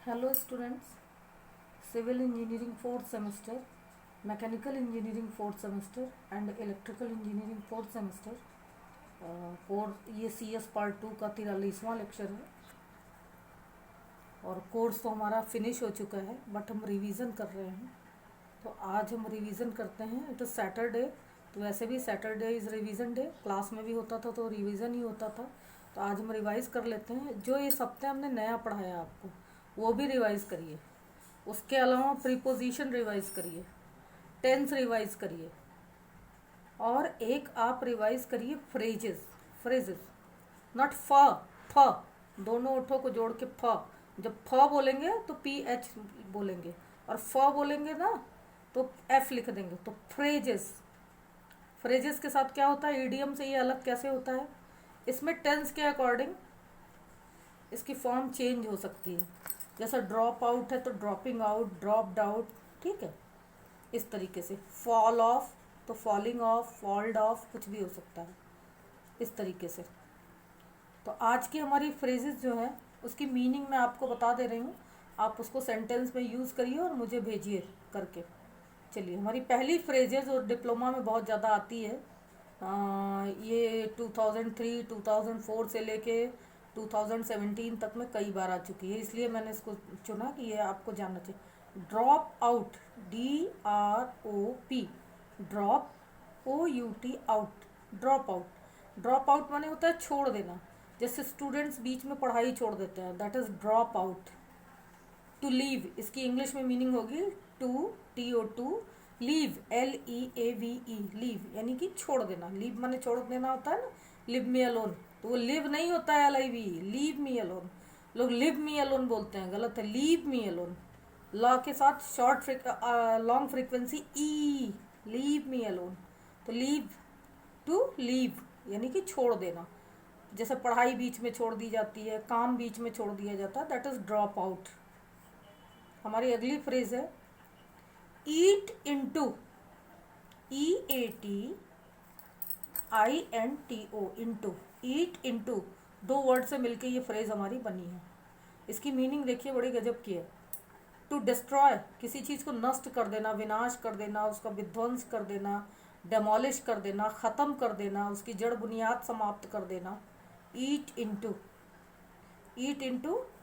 Hello students, Civil Engineering 4th semester, Mechanical Engineering 4th semester and Electrical Engineering 4th semester और ये CS part 2 का 43वां lecture है। और course तो हमारा फिनिश हो चुका है बट हम रिवीजन कर रहे हैं। तो आज हम रिवीजन करते हैं। इट इज़ सैटरडे, तो वैसे भी Saturday is revision day, class में भी होता था तो रिवीजन ही होता था। तो आज हम रिवाइज कर लेते हैं। जो इस हफ्ते हमने नया पढ़ाया आपको वो भी रिवाइज करिए। उसके अलावा प्रीपोजिशन रिवाइज करिए, टेंस रिवाइज करिए और एक आप रिवाइज करिए फ्रेजेस नॉट फ दोनों ओठों को जोड़ के फ। जब फ बोलेंगे तो PH बोलेंगे और फ बोलेंगे ना तो F लिख देंगे। तो फ्रेजेस के साथ क्या होता है, ईडियम से ये अलग कैसे होता है। इसमें टेंस के अकॉर्डिंग इसकी फॉर्म चेंज हो सकती है। जैसा ड्रॉप आउट है तो ड्रॉपिंग आउट, ड्रॉप्ड आउट, ठीक है। इस तरीके से फॉल ऑफ तो फॉलिंग ऑफ, फॉल्ड ऑफ, कुछ भी हो सकता है इस तरीके से। तो आज की हमारी फ्रेजेस जो है उसकी मीनिंग मैं आपको बता दे रही हूँ। आप उसको सेंटेंस में यूज़ करिए और मुझे भेजिए करके। चलिए, हमारी पहली फ्रेजेस और डिप्लोमा में बहुत ज़्यादा आती है। ये 2003 2004 से लेके 2017 तक में कई बार आ चुकी है, इसलिए मैंने इसको चुना कि ये आपको जानना चाहिए। Drop out, DROP, drop OUT, out, drop out. Drop out माने होता है छोड़ देना। जैसे स्टूडेंट्स बीच में पढ़ाई छोड़ देते हैं, that is drop out. To leave, इसकी इंग्लिश में मीनिंग होगी TO2, लीव, LEAVE, लीव यानी कि छोड़ देना। लीव माने छोड़ देना होता है ना, लिव मी अलोन, तो वो लिव नहीं होता है LIV, लीव मी अलोन। लोग लिव मी अलोन बोलते हैं, गलत है, लीव मी अलोन। लॉ के साथ लॉन्ग फ्रीक्वेंसी ई, लीव मी अलोन। तो लीव, टू लीव यानी कि छोड़ देना। जैसे पढ़ाई बीच में छोड़ दी जाती है, काम बीच में छोड़ दिया जाता है, दैट इज ड्रॉप आउट। हमारी अगली फ्रेज है ईट इनटू, EATINTO, इनटू, ईट इनटू। दो वर्ड से मिलके ये फ्रेज हमारी बनी है। इसकी मीनिंग देखिए, बड़ी गजब की है। टू डिस्ट्रॉय, किसी चीज़ को नष्ट कर देना, विनाश कर देना, उसका विध्वंस कर देना, डेमोलिश कर देना, ख़त्म कर देना, उसकी जड़ बुनियाद समाप्त कर देना। ईट इनटू,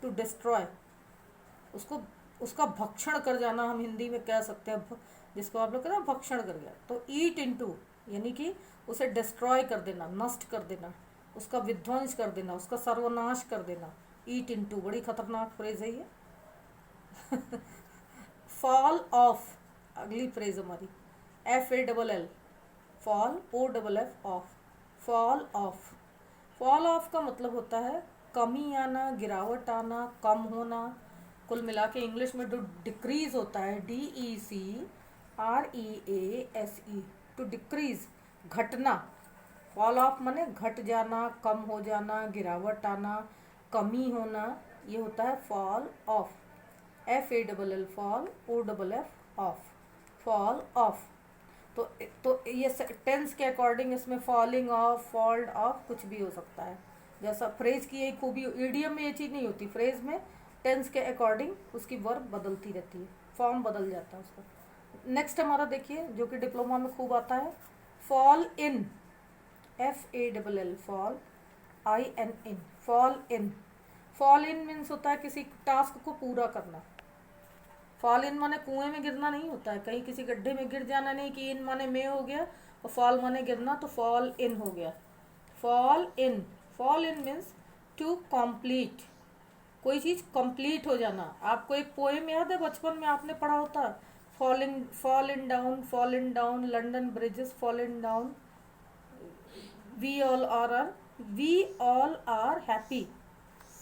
टू डिस्ट्रॉय, उसको उसका भक्षण कर जाना, हम हिंदी में कह सकते हैं, जिसको आप लोग कहते हैं भक्षण कर गया। तो ईट इनटू यानी कि उसे डिस्ट्रॉय कर देना, नष्ट कर देना, उसका विध्वंस कर देना, उसका सर्वनाश कर देना। ईट इनटू बड़ी खतरनाक फ्रेज है ये। फॉल ऑफ, अगली फ्रेज हमारी FALL, fall OFF, of, fall of. Fall of का मतलब होता है कमी आना, गिरावट आना, कम होना। कुल मिला के इंग्लिश में जो डिक्रीज होता है, DECREASE, टू डिक्रीज, घटना। फॉल ऑफ माने घट जाना, कम हो जाना, गिरावट आना, कमी होना, ये होता है fall of. FALL, fall OFF, of, fall of. तो ये टेंस के अकॉर्डिंग इसमें फॉलिंग ऑफ, फॉल्ड ऑफ कुछ भी हो सकता है। जैसा फ्रेज की यही खूबी, ईडियम में ये चीज़ नहीं होती। फ्रेज में टेंस के अकॉर्डिंग उसकी वर्ब बदलती रहती है, फॉर्म बदल जाता है उसका। नेक्स्ट हमारा देखिए, जो कि डिप्लोमा में खूब आता है, fall in, FALL, fall IN, fall in. Fall in means होता है किसी टास्क को पूरा करना। फॉल इन माने कुएं में गिरना नहीं होता है, कहीं किसी गड्ढे में गिर जाना नहीं कि इन माने में हो गया और फॉल माने गिरना, तो फॉल इन हो गया। Fall in means to complete, कोई चीज़ कंप्लीट हो जाना। आपको एक पोएम याद है, बचपन में आपने पढ़ा होता, falling down, London bridges falling down, we all are happy.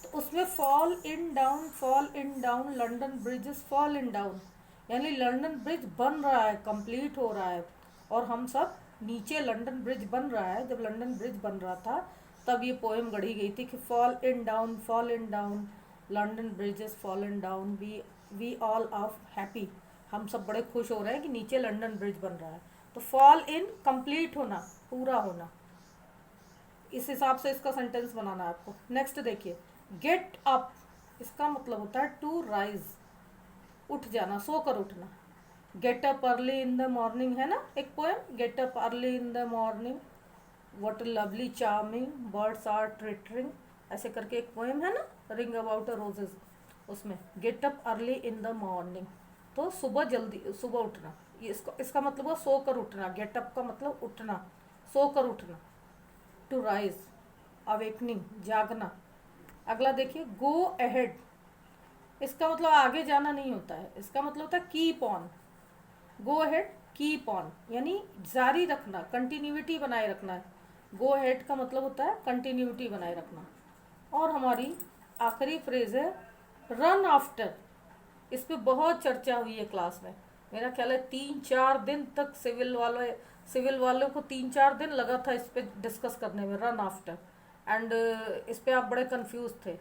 तो उसमें falling down, London bridges falling down, यानी लंदन ब्रिज बन रहा है, कंप्लीट हो रहा है और हम सब नीचे, लंदन ब्रिज बन रहा है। जब लंदन ब्रिज बन रहा था तब ये पोएम गढ़ी गई थी कि falling down, London bridges falling down, we all are happy, हम सब बड़े खुश हो रहे हैं कि नीचे लंदन ब्रिज बन रहा है। तो फॉल इन कंप्लीट होना, पूरा होना। इस हिसाब से इसका सेंटेंस बनाना है आपको। नेक्स्ट देखिए, गेट अप, इसका मतलब होता है टू राइज, उठ जाना, सोकर उठना। Get up early in the morning है ना एक poem, get up early in the morning, what lovely charming, birds are twittering, ऐसे करके एक पोएम है ना, रिंग अबाउट अ रोजेज, उसमें get up early in the morning, तो सुबह जल्दी, सुबह उठना, ये इसका मतलब हुआ सोकर उठना। गेट अप का मतलब उठना, सोकर उठना। टू राइज, अवेकनिंग, जागना। अगला देखिए, गो अहेड, इसका मतलब आगे जाना नहीं होता है, इसका मतलब होता है keep on. Go ahead, keep on, यानी जारी रखना, कंटिन्यूटी बनाए रखना है। गो अहेड का मतलब होता है कंटिन्यूटी बनाए रखना। और हमारी आखिरी फ्रेज है रन आफ्टर। इस पे बहुत चर्चा हुई है क्लास में, मेरा ख्याल है 3-4 दिन तक सिविल वालों को 3-4 दिन लगा था इस पे डिस्कस करने में, रन आफ्टर। एंड इस पे आप बड़े कंफ्यूज थे।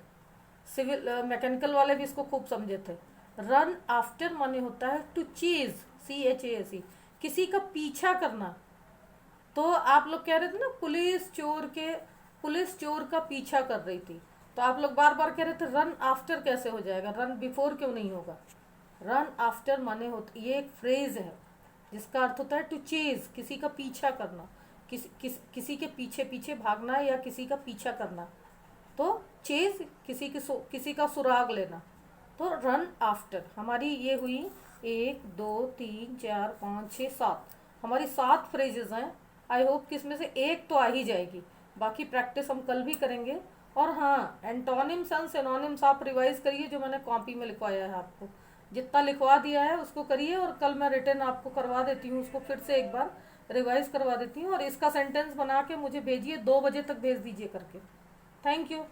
सिविल मैकेनिकल वाले भी इसको खूब समझे थे। रन आफ्टर माने होता है टू चेज, CHASE, किसी का पीछा करना। तो आप लोग कह रहे थे ना पुलिस चोर का पीछा कर रही थी, तो आप लोग बार बार कह रहे थे रन आफ्टर कैसे हो जाएगा, रन बिफोर क्यों नहीं होगा। रन आफ्टर माने होता, ये एक फ्रेज है जिसका अर्थ होता है टू चेज, किसी का पीछा करना, किसी के पीछे पीछे भागना या किसी का पीछा करना। तो चेज, किसी का सुराग लेना। तो रन आफ्टर हमारी ये हुई 1 2 3 4 5 6 7, हमारी 7 फ्रेजेस हैं। आई होप कि इसमें से एक तो आ ही जाएगी, बाकी प्रैक्टिस हम कल भी करेंगे। और हाँ, एंटोनिम्स एंड सिनोनिम्स आप रिवाइज करिए, जो मैंने कॉपी में लिखवाया है आपको, जितना लिखवा दिया है उसको करिए, और कल मैं रिटर्न आपको करवा देती हूँ, उसको फिर से एक बार रिवाइज करवा देती हूँ। और इसका सेंटेंस बना के मुझे भेजिए, 2 बजे तक भेज दीजिए करके। Thank you.